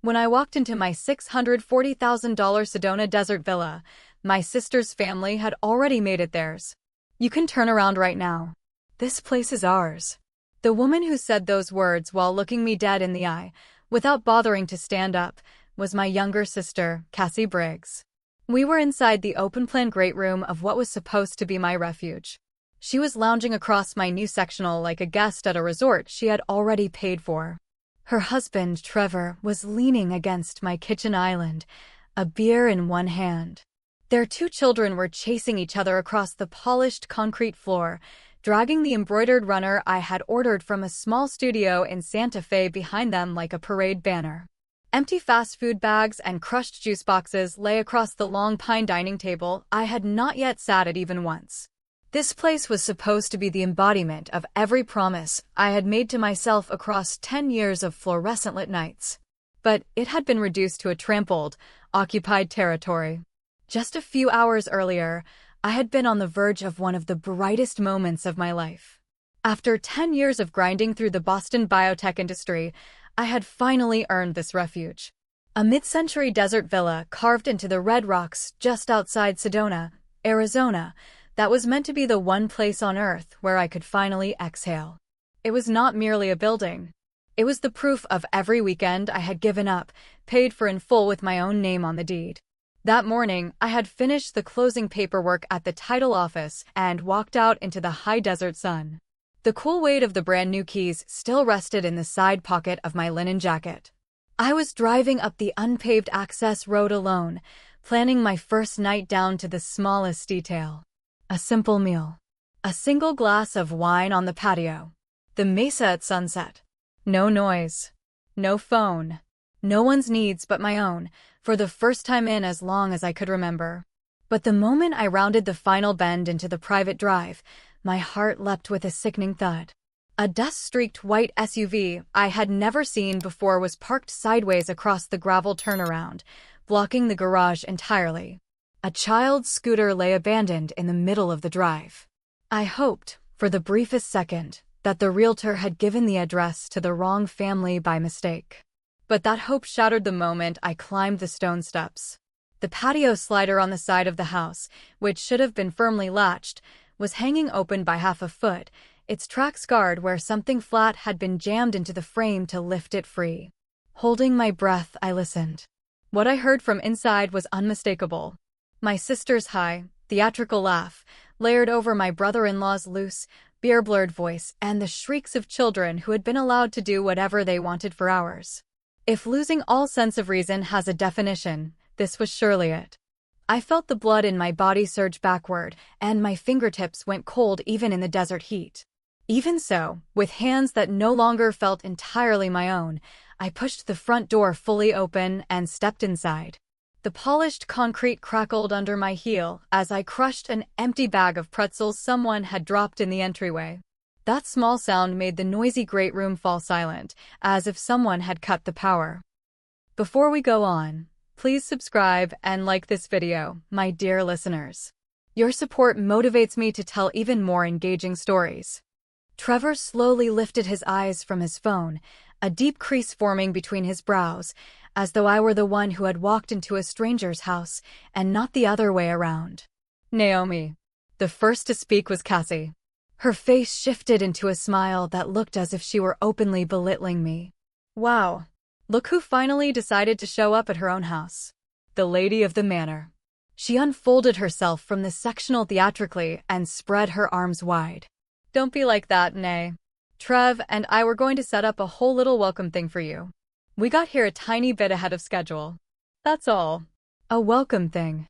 When I walked into my $640,000 Sedona desert villa, my sister's family had already made it theirs. "You can turn around right now. This place is ours." The woman who said those words while looking me dead in the eye, without bothering to stand up, was my younger sister, Cassie Briggs. We were inside the open-plan great room of what was supposed to be my refuge. She was lounging across my new sectional like a guest at a resort she had already paid for. Her husband, Trevor, was leaning against my kitchen island, a beer in one hand. Their two children were chasing each other across the polished concrete floor, dragging the embroidered runner I had ordered from a small studio in Santa Fe behind them like a parade banner. Empty fast food bags and crushed juice boxes lay across the long pine dining table I had not yet sat at even once. This place was supposed to be the embodiment of every promise I had made to myself across 10 years of fluorescent-lit nights. But it had been reduced to a trampled, occupied territory. Just a few hours earlier, I had been on the verge of one of the brightest moments of my life. After 10 years of grinding through the Boston biotech industry, I had finally earned this refuge. A mid-century desert villa carved into the red rocks just outside Sedona, Arizona, that was meant to be the one place on Earth where I could finally exhale. It was not merely a building. It was the proof of every weekend I had given up, paid for in full with my own name on the deed. That morning, I had finished the closing paperwork at the title office and walked out into the high desert sun. The cool weight of the brand new keys still rested in the side pocket of my linen jacket. I was driving up the unpaved access road alone, planning my first night down to the smallest detail. A simple meal. A single glass of wine on the patio. The mesa at sunset. No noise. No phone. No one's needs but my own, for the first time in as long as I could remember. But the moment I rounded the final bend into the private drive, my heart leapt with a sickening thud. A dust-streaked white SUV I had never seen before was parked sideways across the gravel turnaround, blocking the garage entirely. A child's scooter lay abandoned in the middle of the drive. I hoped, for the briefest second, that the realtor had given the address to the wrong family by mistake. But that hope shattered the moment I climbed the stone steps. The patio slider on the side of the house, which should have been firmly latched, was hanging open by half a foot, its track scarred where something flat had been jammed into the frame to lift it free. Holding my breath, I listened. What I heard from inside was unmistakable. My sister's high, theatrical laugh, layered over my brother-in-law's loose, beer-blurred voice, and the shrieks of children who had been allowed to do whatever they wanted for hours. If losing all sense of reason has a definition, this was surely it. I felt the blood in my body surge backward, and my fingertips went cold even in the desert heat. Even so, with hands that no longer felt entirely my own, I pushed the front door fully open and stepped inside. The polished concrete crackled under my heel as I crushed an empty bag of pretzels someone had dropped in the entryway. That small sound made the noisy great room fall silent, as if someone had cut the power. Before we go on, please subscribe and like this video, my dear listeners. Your support motivates me to tell even more engaging stories. Trevor slowly lifted his eyes from his phone, a deep crease forming between his brows, as though I were the one who had walked into a stranger's house, and not the other way around. "Naomi." The first to speak was Cassie. Her face shifted into a smile that looked as if she were openly belittling me. "Wow. Look who finally decided to show up at her own house. The lady of the manor." She unfolded herself from the sectional theatrically and spread her arms wide. "Don't be like that, Nay. Trev and I were going to set up a whole little welcome thing for you. We got here a tiny bit ahead of schedule. That's all." A welcome thing.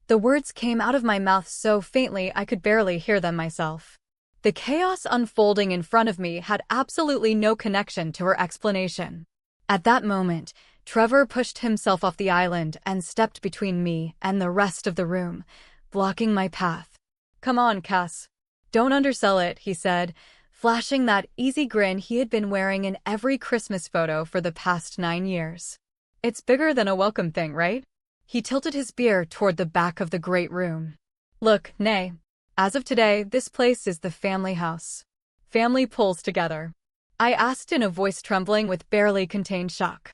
The words came out of my mouth so faintly I could barely hear them myself. The chaos unfolding in front of me had absolutely no connection to her explanation. At that moment, Trevor pushed himself off the island and stepped between me and the rest of the room, blocking my path. "Come on, Cass. Don't undersell it," he said, flashing that easy grin he had been wearing in every Christmas photo for the past 9 years. "It's bigger than a welcome thing, right?" He tilted his beer toward the back of the great room. "Look, Nay. As of today, this place is the family house. Family pulls together." I asked in a voice trembling with barely contained shock.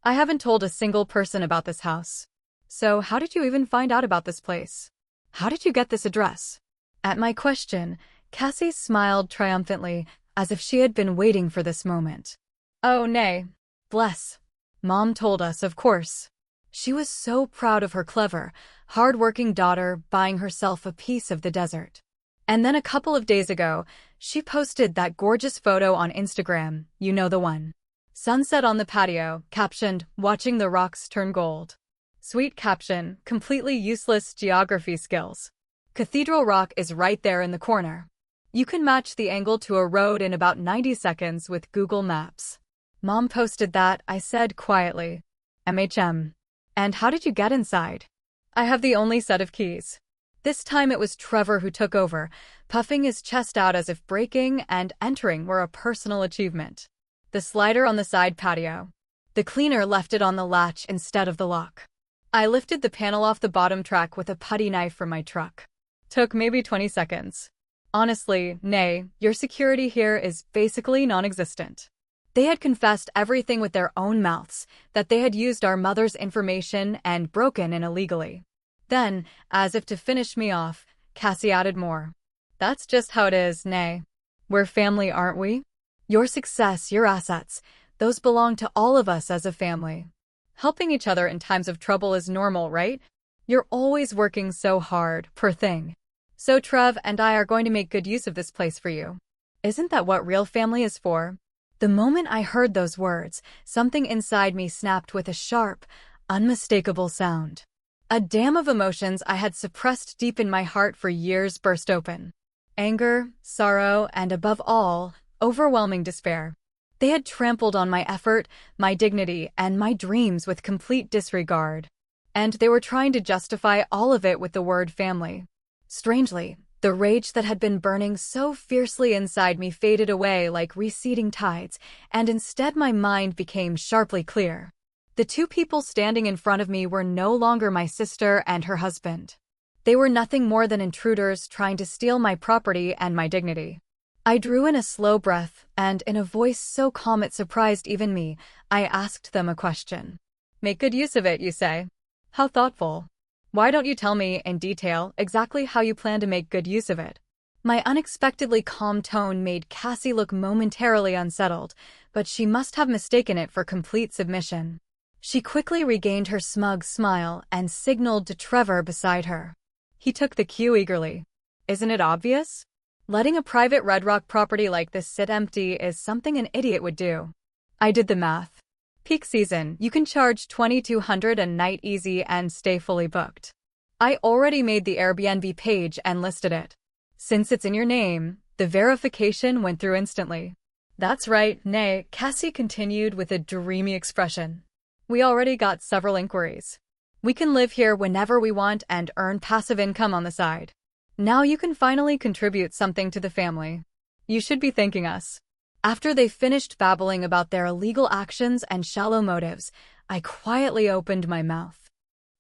I haven't told a single person about this house. So how did you even find out about this place? How did you get this address? At my question, Cassie smiled triumphantly, as if she had been waiting for this moment. Oh, nay. Bless. Mom told us, of course. She was so proud of her clever, hard-working daughter buying herself a piece of the desert. And then a couple of days ago, she posted that gorgeous photo on Instagram, you know the one. Sunset on the patio, captioned, "Watching the rocks turn gold." Sweet caption, completely useless geography skills. Cathedral Rock is right there in the corner. You can match the angle to a road in about 90 seconds with Google Maps. Mom posted that, I said quietly. MHM. And how did you get inside? I have the only set of keys. This time it was Trevor who took over, puffing his chest out as if breaking and entering were a personal achievement. The slider on the side patio. The cleaner left it on the latch instead of the lock. I lifted the panel off the bottom track with a putty knife from my truck. Took maybe 20 seconds. Honestly, nay, your security here is basically non-existent. They had confessed everything with their own mouths, that they had used our mother's information and broken in illegally. Then, as if to finish me off, Cassie added more. That's just how it is, nay. We're family, aren't we? Your success, your assets, those belong to all of us as a family. Helping each other in times of trouble is normal, right? You're always working so hard, poor thing. So Trev and I are going to make good use of this place for you. Isn't that what real family is for? The moment I heard those words, something inside me snapped with a sharp, unmistakable sound. A dam of emotions I had suppressed deep in my heart for years burst open. Anger, sorrow, and above all, overwhelming despair. They had trampled on my effort, my dignity, and my dreams with complete disregard. And they were trying to justify all of it with the word family. Strangely, the rage that had been burning so fiercely inside me faded away like receding tides, and instead my mind became sharply clear. The two people standing in front of me were no longer my sister and her husband. They were nothing more than intruders trying to steal my property and my dignity. I drew in a slow breath, and in a voice so calm it surprised even me, I asked them a question. Make good use of it, you say? How thoughtful. Why don't you tell me in detail exactly how you plan to make good use of it? My unexpectedly calm tone made Cassie look momentarily unsettled, but she must have mistaken it for complete submission. She quickly regained her smug smile and signaled to Trevor beside her. He took the cue eagerly. Isn't it obvious? Letting a private Red Rock property like this sit empty is something an idiot would do. I did the math. Peak season, you can charge $2,200 a night easy and stay fully booked. I already made the Airbnb page and listed it. Since it's in your name, the verification went through instantly. That's right, nay, Cassie continued with a dreamy expression. We already got several inquiries. We can live here whenever we want and earn passive income on the side. Now you can finally contribute something to the family. You should be thanking us. After they finished babbling about their illegal actions and shallow motives, I quietly opened my mouth.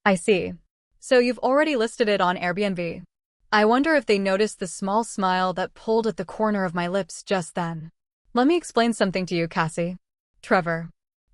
I see. So you've already listed it on Airbnb. I wonder if they noticed the small smile that pulled at the corner of my lips just then. Let me explain something to you, Cassie. Trevor.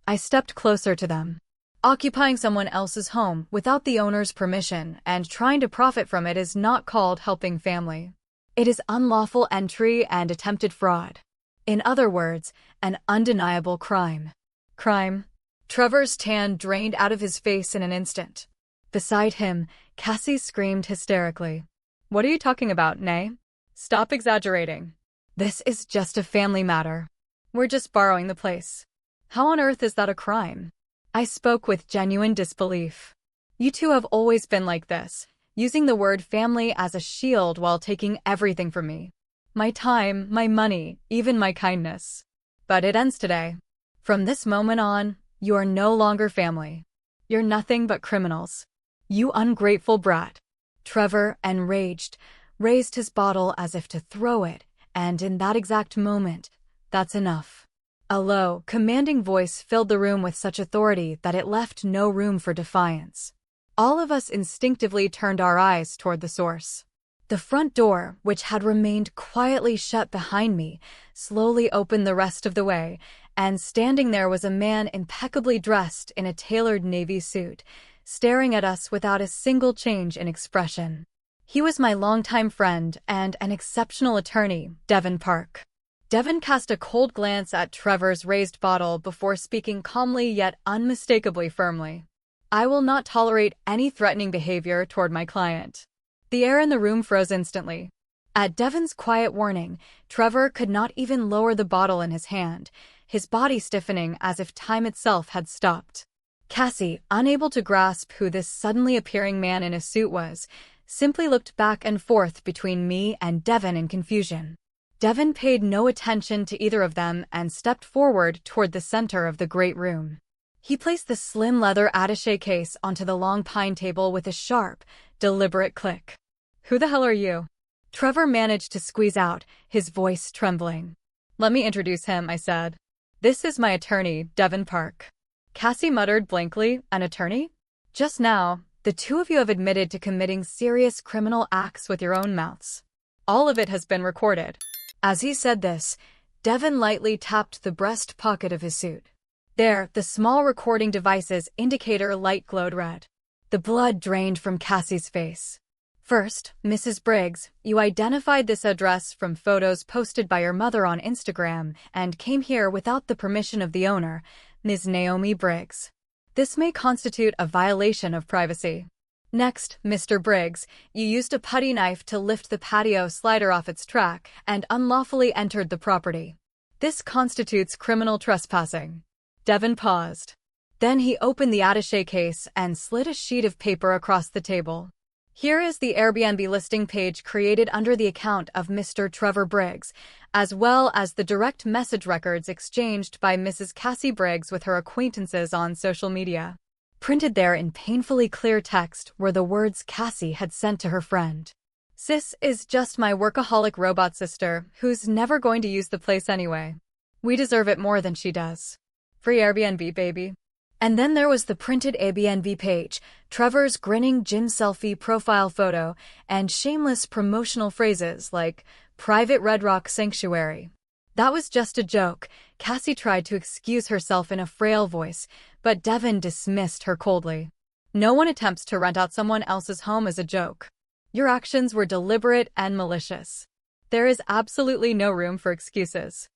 I stepped closer to them. Occupying someone else's home without the owner's permission and trying to profit from it is not called helping family. It is unlawful entry and attempted fraud. In other words, an undeniable crime. Crime? Trevor's tan drained out of his face in an instant. Beside him, Cassie screamed hysterically. What are you talking about, nay? Stop exaggerating. This is just a family matter. We're just borrowing the place. How on earth is that a crime? I spoke with genuine disbelief. You two have always been like this, using the word family as a shield while taking everything from me. My time, my money, even my kindness. But it ends today. From this moment on, you are no longer family. You're nothing but criminals. You ungrateful brat. Trevor, enraged, raised his bottle as if to throw it, and in that exact moment, that's enough. A low, commanding voice filled the room with such authority that it left no room for defiance. All of us instinctively turned our eyes toward the source. The front door, which had remained quietly shut behind me, slowly opened the rest of the way, and standing there was a man impeccably dressed in a tailored navy suit, staring at us without a single change in expression. He was my longtime friend and an exceptional attorney, Devin Park. Devin cast a cold glance at Trevor's raised bottle before speaking calmly yet unmistakably firmly. "I will not tolerate any threatening behavior toward my client." The air in the room froze instantly. At Devin's quiet warning, Trevor could not even lower the bottle in his hand, his body stiffening as if time itself had stopped. Cassie, unable to grasp who this suddenly appearing man in a suit was, simply looked back and forth between me and Devin in confusion. Devin paid no attention to either of them and stepped forward toward the center of the great room. He placed the slim leather attaché case onto the long pine table with a sharp, deliberate click. "Who the hell are you?" Trevor managed to squeeze out, his voice trembling. "Let me introduce him," I said. "This is my attorney, Devin Park." Cassie muttered blankly, "An attorney? Just now, the two of you have admitted to committing serious criminal acts with your own mouths. All of it has been recorded." As he said this, Devin lightly tapped the breast pocket of his suit. There, the small recording device's indicator light glowed red. The blood drained from Cassie's face. "First, Mrs. Briggs, you identified this address from photos posted by your mother on Instagram and came here without the permission of the owner, Ms. Naomi Briggs. This may constitute a violation of privacy. Next, Mr. Briggs, you used a putty knife to lift the patio slider off its track and unlawfully entered the property. This constitutes criminal trespassing." Devin paused. Then he opened the attaché case and slid a sheet of paper across the table. "Here is the Airbnb listing page created under the account of Mr. Trevor Briggs, as well as the direct message records exchanged by Mrs. Cassie Briggs with her acquaintances on social media." Printed there in painfully clear text were the words Cassie had sent to her friend. "Sis is just my workaholic robot sister who's never going to use the place anyway. We deserve it more than she does. Free Airbnb, baby." And then there was the printed Airbnb page, Trevor's grinning gym selfie profile photo, and shameless promotional phrases like "Private Red Rock Sanctuary." "That was just a joke," Cassie tried to excuse herself in a frail voice, but Devin dismissed her coldly. "No one attempts to rent out someone else's home as a joke. Your actions were deliberate and malicious. There is absolutely no room for excuses."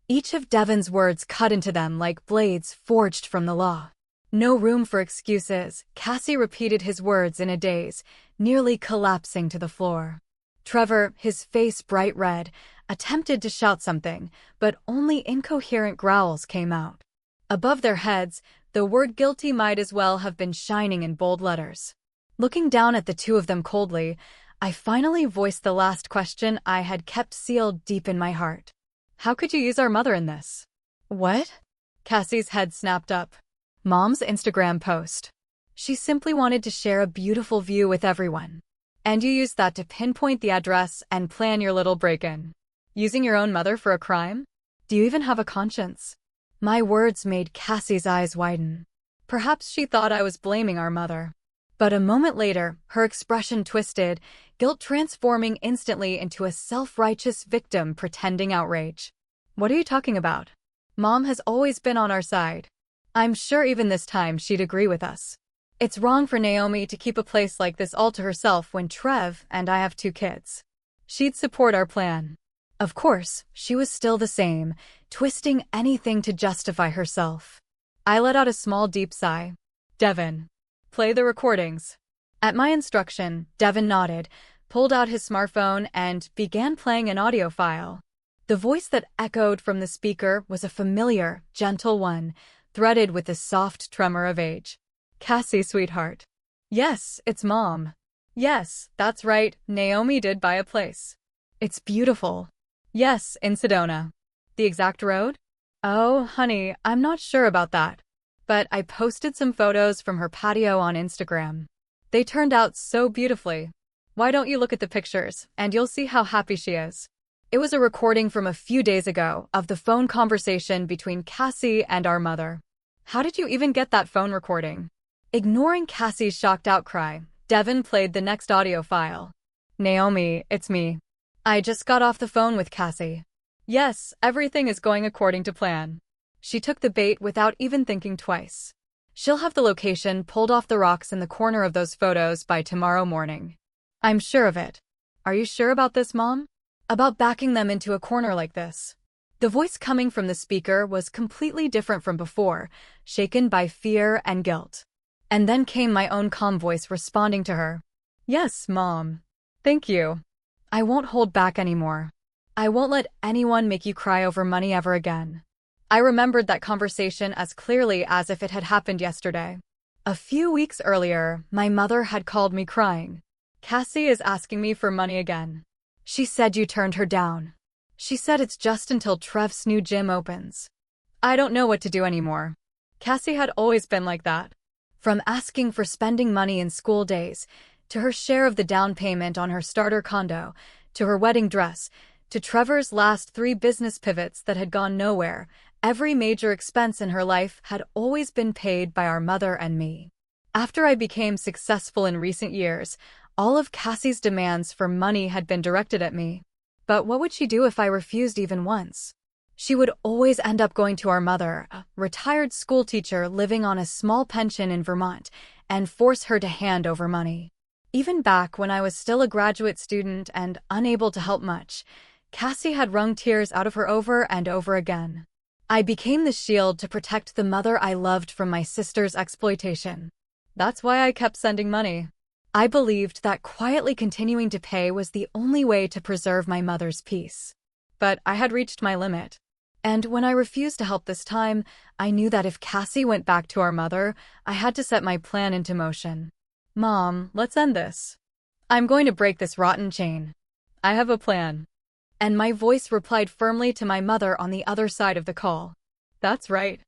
Each of Devin's words cut into them like blades forged from the law. "No room for excuses," Cassie repeated his words in a daze, nearly collapsing to the floor. Trevor, his face bright red, attempted to shout something, but only incoherent growls came out. Above their heads, the word guilty might as well have been shining in bold letters. Looking down at the two of them coldly, I finally voiced the last question I had kept sealed deep in my heart. "How could you use our mother in this?" "What?" Cassie's head snapped up. "Mom's Instagram post. She simply wanted to share a beautiful view with everyone. And you used that to pinpoint the address and plan your little break-in. Using your own mother for a crime? Do you even have a conscience?" My words made Cassie's eyes widen. Perhaps she thought I was blaming our mother. But a moment later, her expression twisted, guilt transforming instantly into a self-righteous victim pretending outrage. "What are you talking about? Mom has always been on our side. I'm sure even this time she'd agree with us. It's wrong for Naomi to keep a place like this all to herself when Trev and I have 2 kids. She'd support our plan." Of course, she was still the same, twisting anything to justify herself. I let out a small deep sigh. "Devin, play the recordings." At my instruction, Devin nodded, pulled out his smartphone, and began playing an audio file. The voice that echoed from the speaker was a familiar, gentle one, threaded with the soft tremor of age. "Cassie, sweetheart. Yes, it's Mom. Yes, that's right, Naomi did buy a place. It's beautiful. Yes, in Sedona. The exact road? Oh, honey, I'm not sure about that. But I posted some photos from her patio on Instagram. They turned out so beautifully. Why don't you look at the pictures, and you'll see how happy she is." It was a recording from a few days ago of the phone conversation between Cassie and our mother. "How did you even get that phone recording?" Ignoring Cassie's shocked outcry, Devin played the next audio file. "Naomi, it's me. I just got off the phone with Cassie. Yes, everything is going according to plan. She took the bait without even thinking twice. She'll have the location pulled off the rocks in the corner of those photos by tomorrow morning. I'm sure of it. Are you sure about this, Mom? About backing them into a corner like this? The voice coming from the speaker was completely different from before, shaken by fear and guilt. And then came my own calm voice responding to her. Yes, Mom. Thank you. I won't hold back anymore. I won't let anyone make you cry over money ever again. I remembered that conversation as clearly as if it had happened yesterday. A few weeks earlier, my mother had called me crying. Cassie is asking me for money again. She said you turned her down. She said it's just until Trev's new gym opens. I don't know what to do anymore. Cassie had always been like that. From asking for spending money in school days, to her share of the down payment on her starter condo, to her wedding dress, to Trevor's last 3 business pivots that had gone nowhere, every major expense in her life had always been paid by our mother and me. After I became successful in recent years, all of Cassie's demands for money had been directed at me. But what would she do if I refused even once? She would always end up going to our mother, a retired school teacher living on a small pension in Vermont, and force her to hand over money. Even back when I was still a graduate student and unable to help much, Cassie had wrung tears out of her over and over again. I became the shield to protect the mother I loved from my sister's exploitation. That's why I kept sending money. I believed that quietly continuing to pay was the only way to preserve my mother's peace. But I had reached my limit. And when I refused to help this time, I knew that if Cassie went back to our mother, I had to set my plan into motion. Mom, let's end this. I'm going to break this rotten chain. I have a plan. And my voice replied firmly to my mother on the other side of the call. That's right.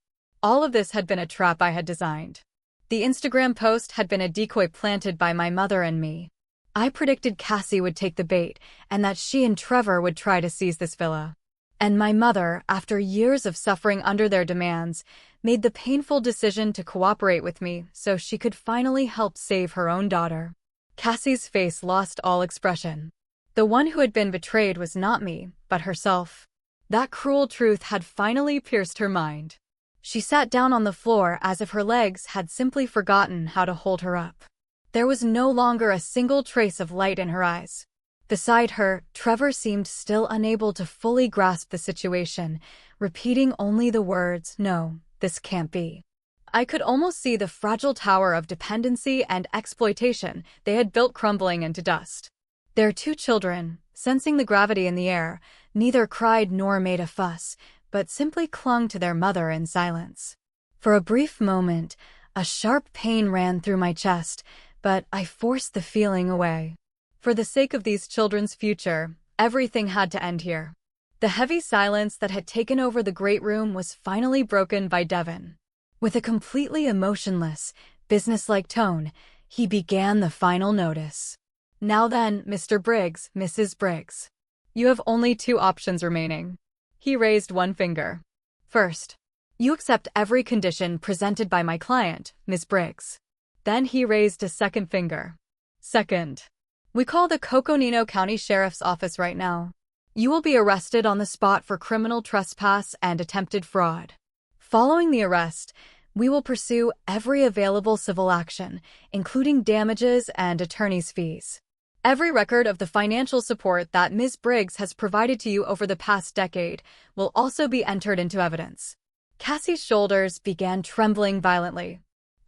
All of this had been a trap I had designed. The Instagram post had been a decoy planted by my mother and me. I predicted Cassie would take the bait and that she and Trevor would try to seize this villa. And my mother, after years of suffering under their demands, made the painful decision to cooperate with me so she could finally help save her own daughter. Cassie's face lost all expression. The one who had been betrayed was not me, but herself. That cruel truth had finally pierced her mind. She sat down on the floor as if her legs had simply forgotten how to hold her up. There was no longer a single trace of light in her eyes. Beside her, Trevor seemed still unable to fully grasp the situation, repeating only the words, "No, this can't be." I could almost see the fragile tower of dependency and exploitation they had built crumbling into dust. Their 2 children, sensing the gravity in the air, neither cried nor made a fuss, but simply clung to their mother in silence. For a brief moment, a sharp pain ran through my chest, but I forced the feeling away. For the sake of these children's future, everything had to end here. The heavy silence that had taken over the great room was finally broken by Devin. With a completely emotionless, businesslike tone, he began the final notice. Now then, Mr. Briggs, Mrs. Briggs. You have only 2 options remaining. He raised one finger. First, you accept every condition presented by my client, Ms. Briggs. Then he raised a second finger. Second, we call the Coconino County Sheriff's Office right now. You will be arrested on the spot for criminal trespass and attempted fraud. Following the arrest, we will pursue every available civil action, including damages and attorney's fees. Every record of the financial support that Ms. Briggs has provided to you over the past decade will also be entered into evidence. Cassie's shoulders began trembling violently.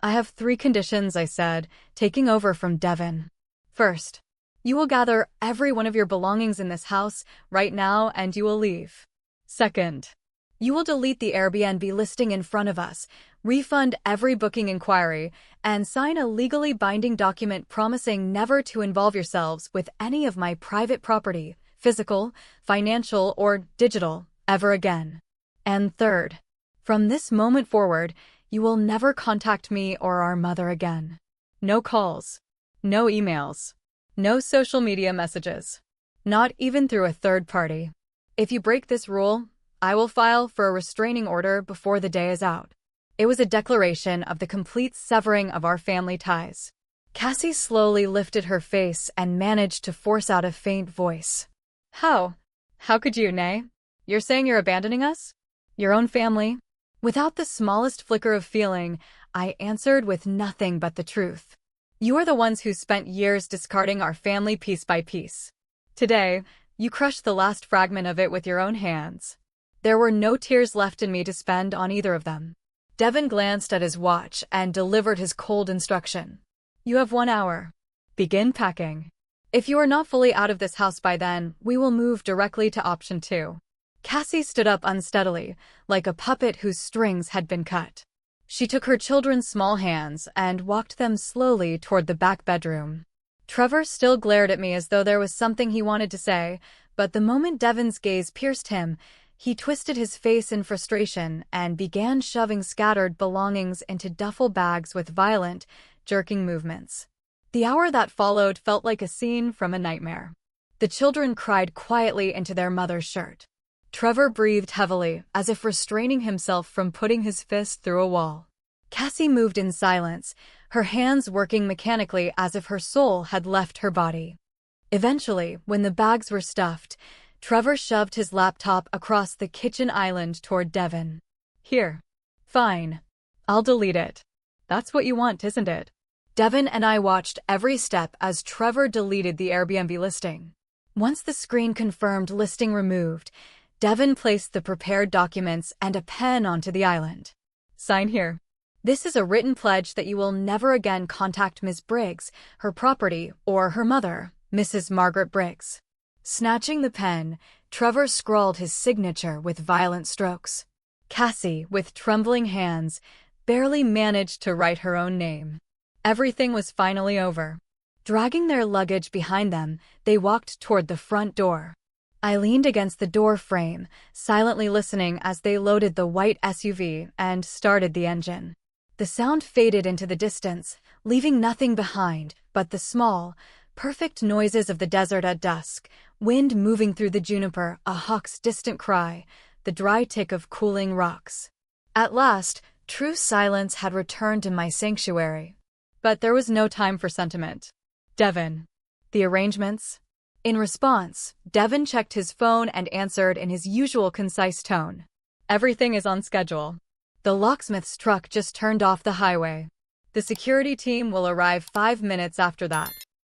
I have 3 conditions, I said, taking over from Devin. First, you will gather every one of your belongings in this house right now and you will leave. Second, you will delete the Airbnb listing in front of us, refund every booking inquiry, and sign a legally binding document promising never to involve yourselves with any of my private property, physical, financial, or digital, ever again. And third, from this moment forward, you will never contact me or our mother again. No calls, no emails, no social media messages, not even through a third party. If you break this rule, I will file for a restraining order before the day is out. It was a declaration of the complete severing of our family ties. Cassie slowly lifted her face and managed to force out a faint voice. How? How could you, Nay? You're saying you're abandoning us? Your own family? Without the smallest flicker of feeling, I answered with nothing but the truth. You are the ones who spent years discarding our family piece by piece. Today, you crushed the last fragment of it with your own hands. There were no tears left in me to spend on either of them. Devin glanced at his watch and delivered his cold instruction. You have 1 hour. Begin packing. If you are not fully out of this house by then, we will move directly to option 2. Cassie stood up unsteadily, like a puppet whose strings had been cut. She took her children's small hands and walked them slowly toward the back bedroom. Trevor still glared at me as though there was something he wanted to say, but the moment Devin's gaze pierced him, he twisted his face in frustration and began shoving scattered belongings into duffel bags with violent, jerking movements. The hour that followed felt like a scene from a nightmare. The children cried quietly into their mother's shirt. Trevor breathed heavily, as if restraining himself from putting his fist through a wall. Cassie moved in silence, her hands working mechanically as if her soul had left her body. Eventually, when the bags were stuffed, Trevor shoved his laptop across the kitchen island toward Devin. Here. Fine. I'll delete it. That's what you want, isn't it? Devin and I watched every step as Trevor deleted the Airbnb listing. Once the screen confirmed listing removed, Devin placed the prepared documents and a pen onto the island. Sign here. This is a written pledge that you will never again contact Ms. Briggs, her property, or her mother, Mrs. Margaret Briggs. Snatching the pen, Trevor scrawled his signature with violent strokes. Cassie, with trembling hands, barely managed to write her own name. Everything was finally over. Dragging their luggage behind them, they walked toward the front door. I leaned against the door frame, silently listening as they loaded the white SUV and started the engine. The sound faded into the distance, leaving nothing behind but the small, perfect noises of the desert at dusk, wind moving through the juniper, a hawk's distant cry, the dry tick of cooling rocks. At last, true silence had returned to my sanctuary. But there was no time for sentiment. Devin. The arrangements? In response, Devin checked his phone and answered in his usual concise tone. Everything is on schedule. The locksmith's truck just turned off the highway. The security team will arrive 5 minutes after that.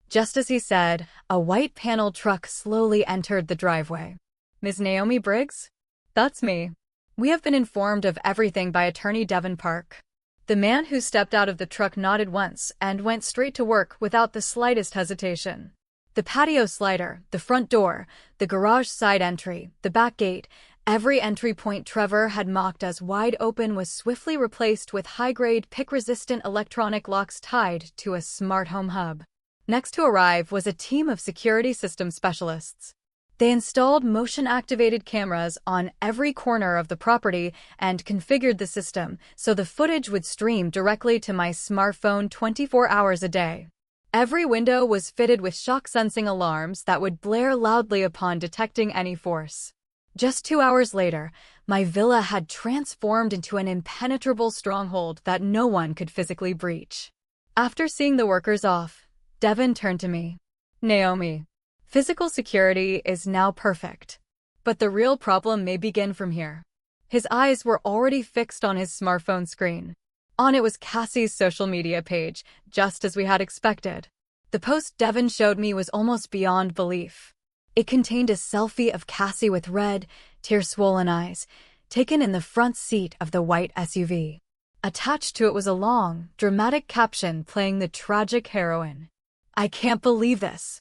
Just as he said, a white panel truck slowly entered the driveway. Ms. Naomi Briggs? That's me. We have been informed of everything by Attorney Devin Park. The man who stepped out of the truck nodded once and went straight to work without the slightest hesitation. The patio slider, the front door, the garage side entry, the back gate, every entry point Trevor had mocked as wide open was swiftly replaced with high-grade, pick-resistant electronic locks tied to a smart home hub. Next to arrive was a team of security system specialists. They installed motion-activated cameras on every corner of the property and configured the system so the footage would stream directly to my smartphone 24 hours a day. Every window was fitted with shock-sensing alarms that would blare loudly upon detecting any force. Just 2 hours later, my villa had transformed into an impenetrable stronghold that no one could physically breach. After seeing the workers off, Devin turned to me. Naomi, physical security is now perfect. But the real problem may begin from here. His eyes were already fixed on his smartphone screen. On it was Cassie's social media page, just as we had expected. The post Devin showed me was almost beyond belief. It contained a selfie of Cassie with red, tear-swollen eyes, taken in the front seat of the white SUV. Attached to it was a long, dramatic caption playing the tragic heroine. I can't believe this.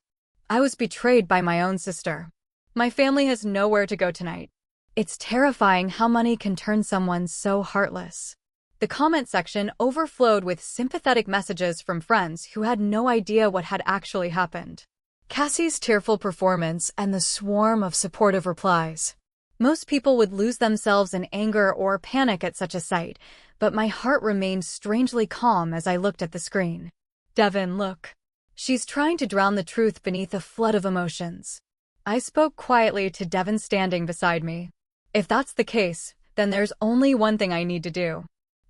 I was betrayed by my own sister. My family has nowhere to go tonight. It's terrifying how money can turn someone so heartless. The comment section overflowed with sympathetic messages from friends who had no idea what had actually happened. Cassie's tearful performance and the swarm of supportive replies. Most people would lose themselves in anger or panic at such a sight, but my heart remained strangely calm as I looked at the screen. Devin, look. She's trying to drown the truth beneath a flood of emotions. I spoke quietly to Devin standing beside me. If that's the case, then there's only one thing I need to do.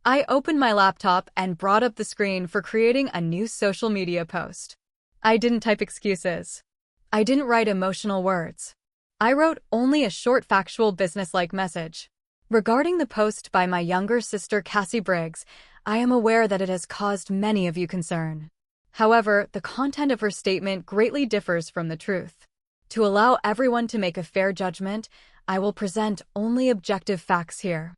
I opened my laptop and brought up the screen for creating a new social media post. I didn't type excuses. I didn't write emotional words. I wrote only a short factual business-like message. Regarding the post by my younger sister Cassie Briggs, I am aware that it has caused many of you concern. However, the content of her statement greatly differs from the truth. To allow everyone to make a fair judgment, I will present only objective facts here.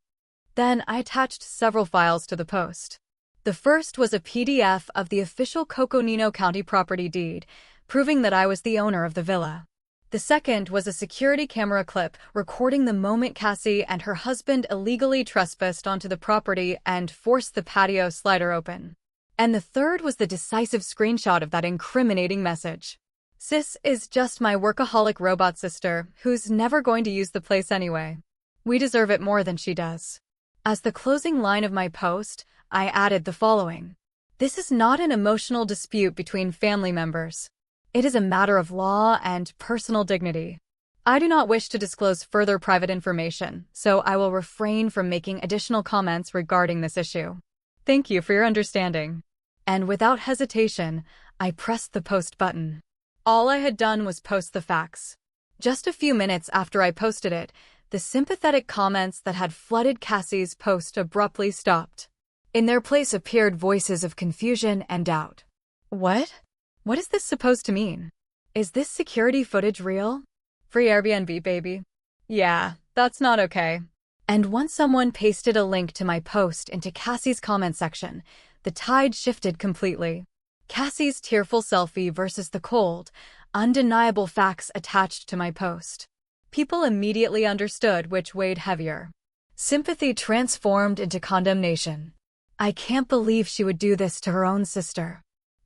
Then I attached several files to the post. The first was a PDF of the official Coconino County property deed, proving that I was the owner of the villa. The second was a security camera clip recording the moment Cassie and her husband illegally trespassed onto the property and forced the patio slider open. And the third was the decisive screenshot of that incriminating message. Sis is just my workaholic robot sister who's never going to use the place anyway. We deserve it more than she does. As the closing line of my post, I added the following. This is not an emotional dispute between family members. It is a matter of law and personal dignity. I do not wish to disclose further private information, so I will refrain from making additional comments regarding this issue. Thank you for your understanding. And without hesitation, I pressed the post button. All I had done was post the facts. Just a few minutes after I posted it, the sympathetic comments that had flooded Cassie's post abruptly stopped. In their place appeared voices of confusion and doubt. What? What is this supposed to mean? Is this security footage real? Free Airbnb, baby. Yeah, that's not okay. And once someone pasted a link to my post into Cassie's comment section, the tide shifted completely. Cassie's tearful selfie versus the cold, undeniable facts attached to my post. People immediately understood which weighed heavier. Sympathy transformed into condemnation. I can't believe she would do this to her own sister.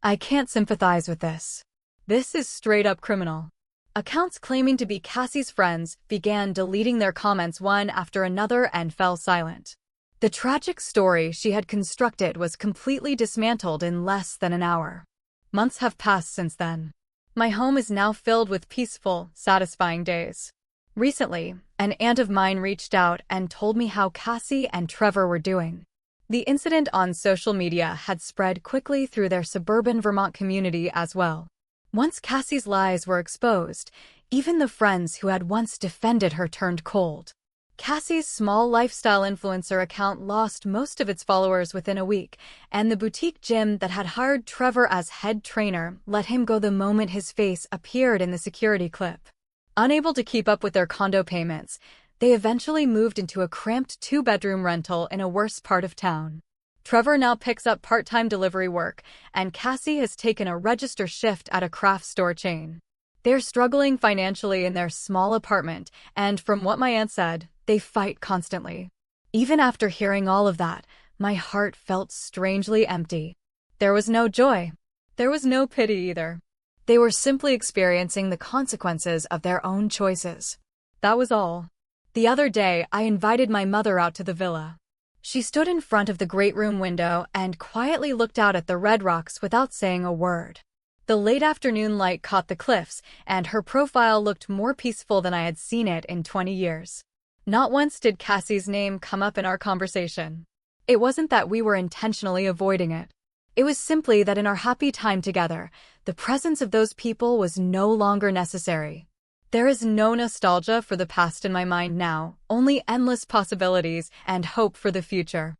I can't sympathize with this. This is straight up criminal. Accounts claiming to be Cassie's friends began deleting their comments one after another and fell silent. The tragic story she had constructed was completely dismantled in less than an hour. Months have passed since then. My home is now filled with peaceful, satisfying days. Recently, an aunt of mine reached out and told me how Cassie and Trevor were doing. The incident on social media had spread quickly through their suburban Vermont community as well. Once Cassie's lies were exposed, even the friends who had once defended her turned cold. Cassie's small lifestyle influencer account lost most of its followers within a week, and the boutique gym that had hired Trevor as head trainer let him go the moment his face appeared in the security clip. Unable to keep up with their condo payments, they eventually moved into a cramped 2-bedroom rental in a worse part of town. Trevor now picks up part-time delivery work, and Cassie has taken a register shift at a craft store chain. They're struggling financially in their small apartment, and from what my aunt said, they fight constantly. Even after hearing all of that, my heart felt strangely empty. There was no joy. There was no pity either. They were simply experiencing the consequences of their own choices. That was all. The other day, I invited my mother out to the villa. She stood in front of the great room window and quietly looked out at the red rocks without saying a word. The late afternoon light caught the cliffs, and her profile looked more peaceful than I had seen it in 20 years. Not once did Cassie's name come up in our conversation. It wasn't that we were intentionally avoiding it. It was simply that in our happy time together, the presence of those people was no longer necessary. There is no nostalgia for the past in my mind now, only endless possibilities and hope for the future.